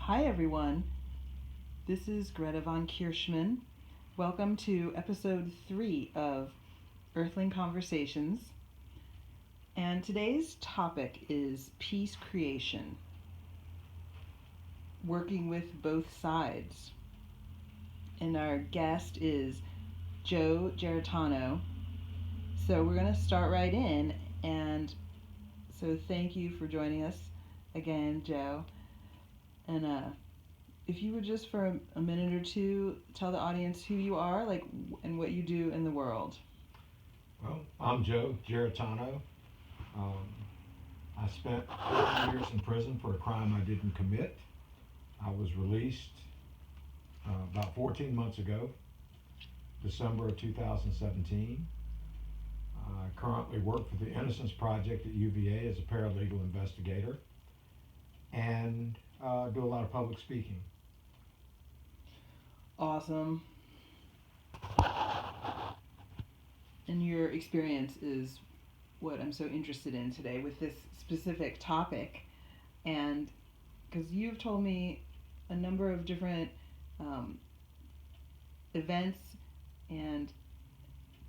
Hi everyone, this is Greta von Kirchmann. Welcome to episode 3 of Earthling Conversations. And today's topic is peace creation, working with both sides. And our guest is Joe Giarratano. So we're going to start right in. And so thank you for joining us again, Joe. And if you would just for a minute or two tell the audience who you are, and what you do in the world. Well, I'm Joe Giarratano. I spent 15 years in prison for a crime I didn't commit. I was released about 14 months ago, December of 2017. I currently work for the Innocence Project at UVA as a paralegal investigator and do a lot of public speaking. Awesome. And your experience is what I'm so interested in today with this specific topic. And because you've told me a number of different events and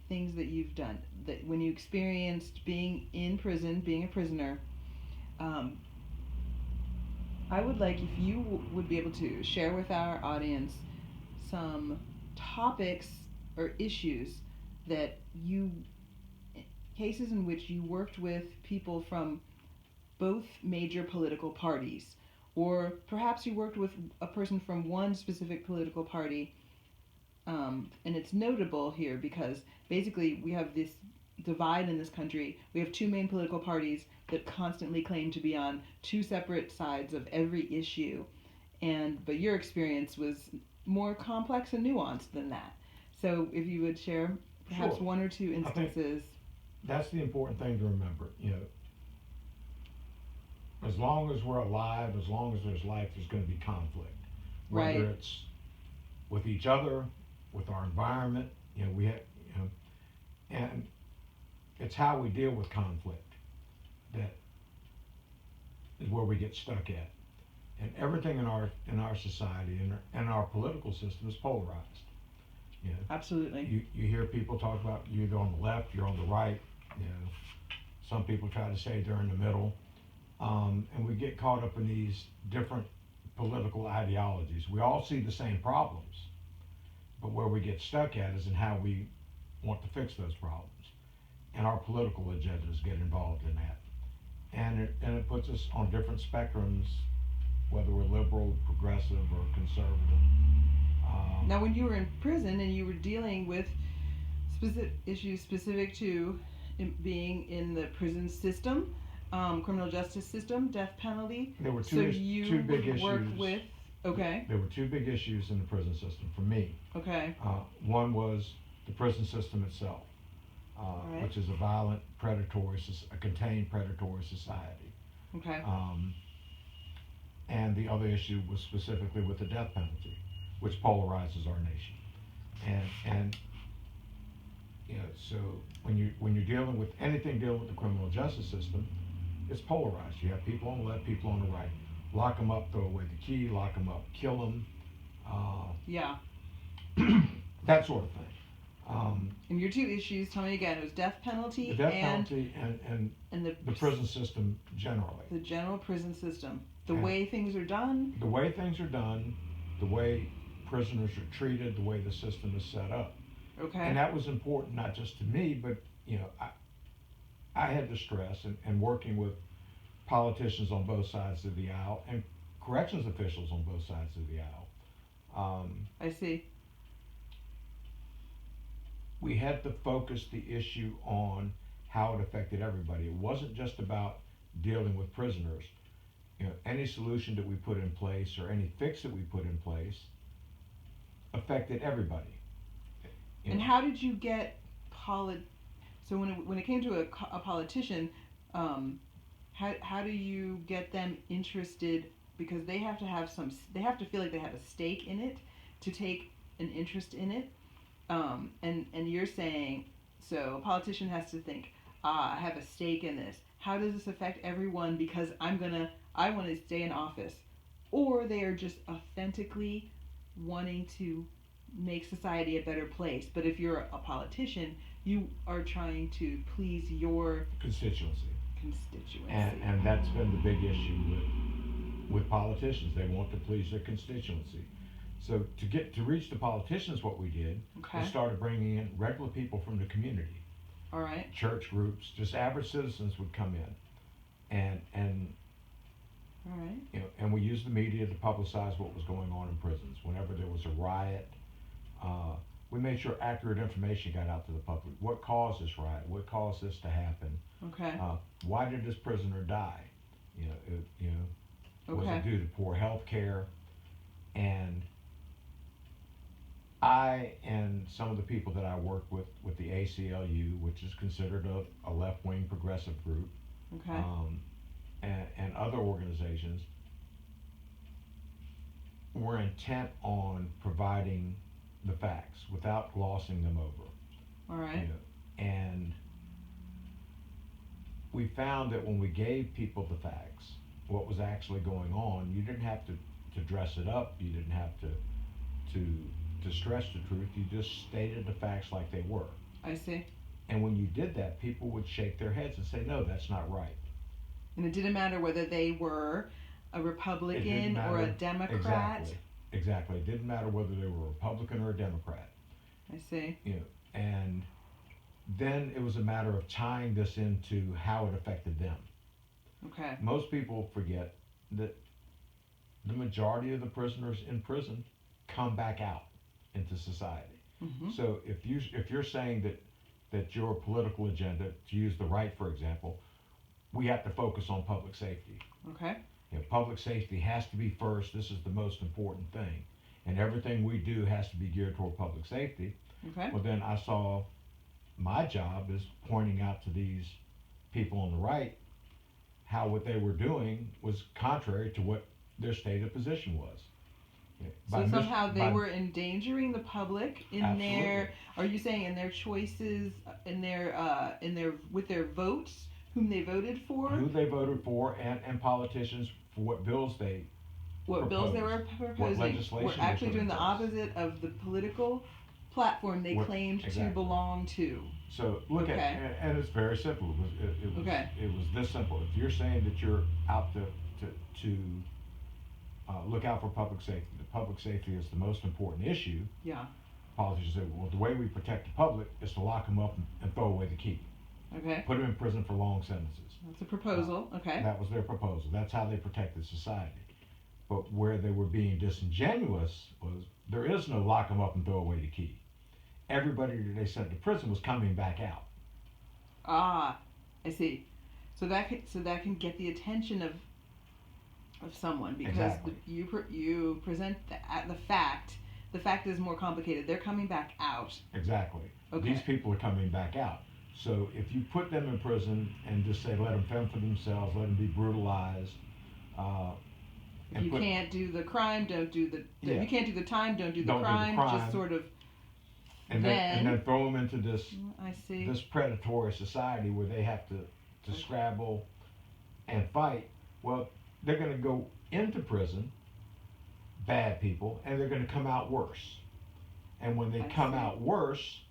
things that you've done, that when you experienced being in prison, being a prisoner, I would like if you would be able to share with our audience some topics or issues that cases in which you worked with people from both major political parties, or perhaps you worked with a person from one specific political party. And it's notable here because basically we have this divide in this country. We have two main political parties that constantly claim to be on two separate sides of every issue. But your experience was more complex and nuanced than that. So if you would share perhaps Sure. one or two instances. That's the important thing to remember. As long as we're alive, as long as there's life, there's going to be conflict. Whether Right. it's with each other, with our environment, and it's how we deal with conflict that is where we get stuck at. And everything in our society and our political system is polarized. Absolutely. You hear people talk about you're either on the left, you're on the right. Some people try to say they're in the middle, and we get caught up in these different political ideologies. We all see the same problems, but where we get stuck at is in how we want to fix those problems, and our political agendas get involved in that, and it puts us on different spectrums, whether we're liberal, progressive, or conservative. Now, when you were in prison and you were dealing with issues specific to being in the prison system, criminal justice system, death penalty. There were two big issues. Work with. Okay. There were two big issues in the prison system for me. Okay. One was the prison system itself, right. Which is a contained predatory society. Okay. And the other issue was specifically with the death penalty, which polarizes our nation. And so when you're dealing with dealing with the criminal justice system, it's polarized. You have people on the left, people on the right. Lock them up, throw away the key. Lock them up, kill them. Yeah. That sort of thing. And your two issues, tell me again, it was death penalty, the death penalty and the prison system generally. The general prison system. The way things are done. The way things are done, the way prisoners are treated, the way the system is set up. Okay. And that was important not just to me, but I had the stress and working with politicians on both sides of the aisle and corrections officials on both sides of the aisle. I see. We had to focus the issue on how it affected everybody. It wasn't just about dealing with prisoners. Any solution that we put in place or any fix that we put in place affected everybody. And how did you get So when it came to a politician, how do you get them interested? Because they have to feel like they have a stake in it to take an interest in it. And you're saying, so a politician has to think, I have a stake in this. How does this affect everyone? Because I want to stay in office. or they are just authentically wanting to make society a better place. But if you're a politician, you are trying to please your Constituency. constituency. And that's been the big issue with politicians. They want to please their constituency. So to reach the politicians, what we did Okay. was started bringing in regular people from the community, All right. church groups, just average citizens would come in, and All right. and we used the media to publicize what was going on in prisons. Whenever there was a riot, uh, we made sure accurate information got out to the public. What caused this riot? What caused this to happen? Okay. Why did this prisoner die? Was Okay. it due to poor health care? And I and some of the people that I work with the ACLU, which is considered a left-wing progressive group, Okay. and other organizations, were intent on providing the facts without glossing them over. All right. And we found that when we gave people the facts, what was actually going on, you didn't have to dress it up. You didn't have to stress the truth. You just stated the facts like they were. I see. And when you did that, people would shake their heads and say, "No, that's not right." And it didn't matter whether they were a It Republican didn't matter. or a Democrat. Exactly. Exactly. It didn't matter whether they were a Republican or a Democrat. I see. And then it was a matter of tying this into how it affected them. Okay. Most people forget that the majority of the prisoners in prison come back out into society. Mm-hmm. So if you're saying that your political agenda, to use the right for example, we have to focus on public safety. Okay. Public safety has to be first. This is the most important thing, and everything we do has to be geared toward public safety. Okay. Well, then I saw my job is pointing out to these people on the right how what they were doing was contrary to what their stated position was. So somehow they were endangering the public in Absolutely. their. Are you saying in their choices, in their with their votes, whom they voted for, who they voted for, and politicians for what bills they what bills they were what proposing, legislation were they actually put doing in the place. opposite of the political platform they What- claimed to exactly. belong to. So look Okay. and it's very simple. It was Okay. it was this simple. If you're saying that you're out to look out for public safety, that public safety is the most important issue. Yeah. Politicians say, well, the way we protect the public is to lock them up and throw away the key, Okay. put them in prison for long sentences. That's a proposal. Okay. That was their proposal. That's how they protected society. But where they were being disingenuous was there is no lock them up and throw away the key. Everybody that they sent to prison was coming back out. Ah, I see. So that can get the attention of someone because Exactly. you present the fact. The fact is more complicated. They're coming back out. Exactly. Okay. These people are coming back out. So if you put them in prison and just say let them fend for themselves, let them be brutalized, If you can't do the crime, don't do the. Yeah. You can't do the time, don't do the Don't do the crime. crime. Just sort of. and then throw them into this I see. this predatory society where they have to scrabble and fight. Well, they're going to go into prison, bad people, and they're going to come out worse. And when they I come see. out worse,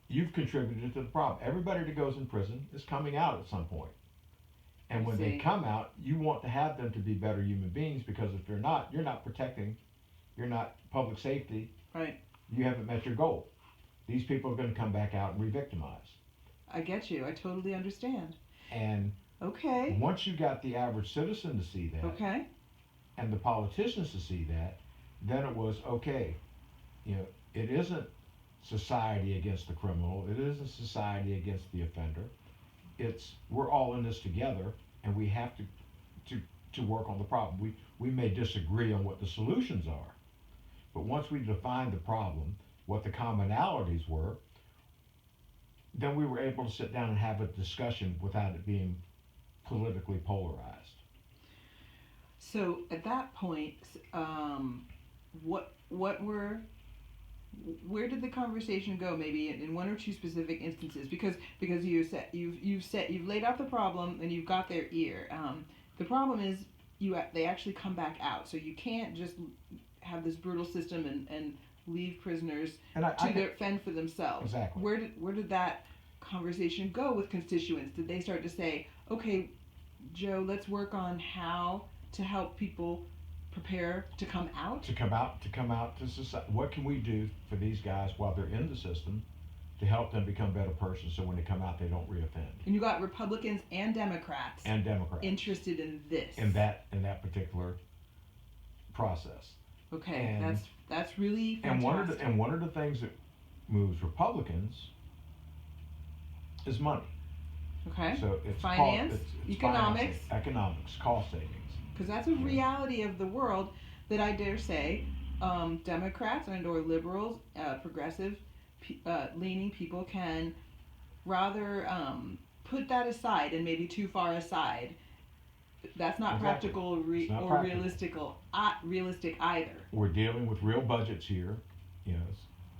you've contributed to the problem. Everybody that goes in prison is coming out at some point. And I when see. they come out, you want to have them to be better human beings because if they're not, you're not protecting, you're not public safety. Right. You haven't met your goal. These people are going to come back out and re-victimize. I get you. I totally understand. And Okay. once you got the average citizen to see that, Okay. and the politicians to see that, then it was okay. It isn't society against the criminal. It isn't society against the offender. It's we're all in this together, and we have to work on the problem. We may disagree on what the solutions are, but once we defined the problem, what the commonalities were, then we were able to sit down and have a discussion without it being politically polarized. So at that point, what where did the conversation go? Maybe in one or two specific instances, because you've laid out the problem and you've got their ear. The problem is they actually come back out. So you can't just have this brutal system and leave prisoners to fend for themselves. Exactly. Where did that conversation go with constituents? Did they start to say, okay, Joe, let's work on how to help people prepare to come out? To come out to society. What can we do for these guys while they're in the system to help them become better persons, so when they come out they don't reoffend? And you got Republicans and Democrats interested in this. In that particular process. Okay, and that's really fantastic. And one of the things that moves Republicans is money. Okay. So it's finance, it's economics, economics, cost savings. Because that's a reality of the world that I dare say Democrats and or liberals, progressive leaning people can rather put that aside, and maybe too far aside. That's not practical or realistic either. We're dealing with real budgets here. You know,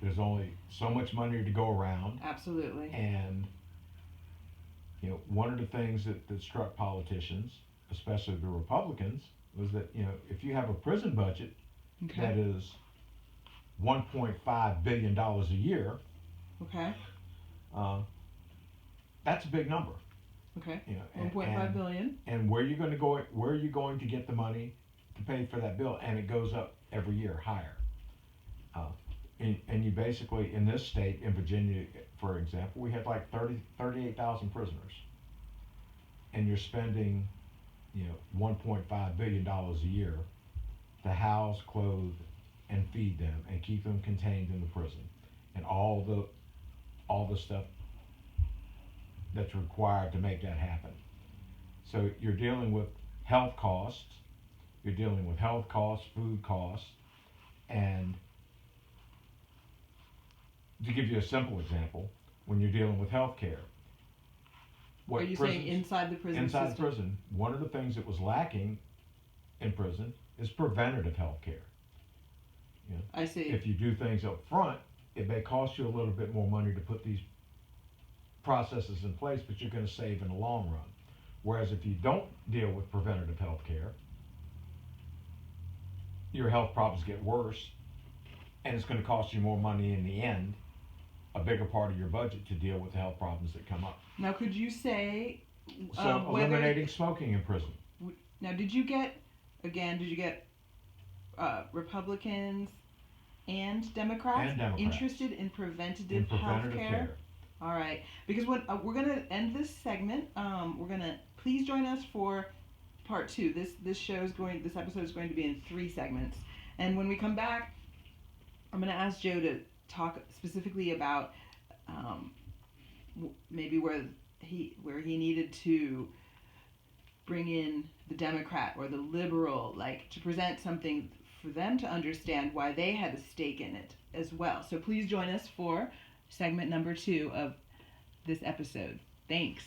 there's only so much money to go around. Absolutely. And you know, one of the things that struck politicians, especially the Republicans, was that, you know, if you have a prison budget that is $1.5 billion a year, that's a big number. Okay. You know, 1.5 billion. And where are you going to get the money to pay for that bill? And it goes up every year higher. And you basically, in this state, in Virginia, for example, we had like 38,000 prisoners. And you're spending, you know, $1.5 billion a year to house, clothe, and feed them and keep them contained in the prison. And all the stuff that's required to make that happen. So you're dealing with health costs, food costs, and to give you a simple example, when you're dealing with health care. Are you saying inside the prison system? Inside the prison, one of the things that was lacking in prison is preventative health care. You know, I see. If you do things up front, it may cost you a little bit more money to put these processes in place, but you're going to save in the long run. Whereas if you don't deal with preventative health care, your health problems get worse, and it's going to cost you more money in the end, a bigger part of your budget to deal with the health problems that come up. Now, could you say eliminating smoking in prison. Now, did you get Republicans and Democrats interested in preventative health care? All right, because when we're gonna end this segment, please join us for part 2. This episode is going to be in 3 segments, and when we come back, I'm gonna ask Joe to talk specifically about maybe where he needed to bring in the Democrat or the liberal, like to present something for them to understand why they had a stake in it as well. So please join us for segment number 2 of this episode. Thanks.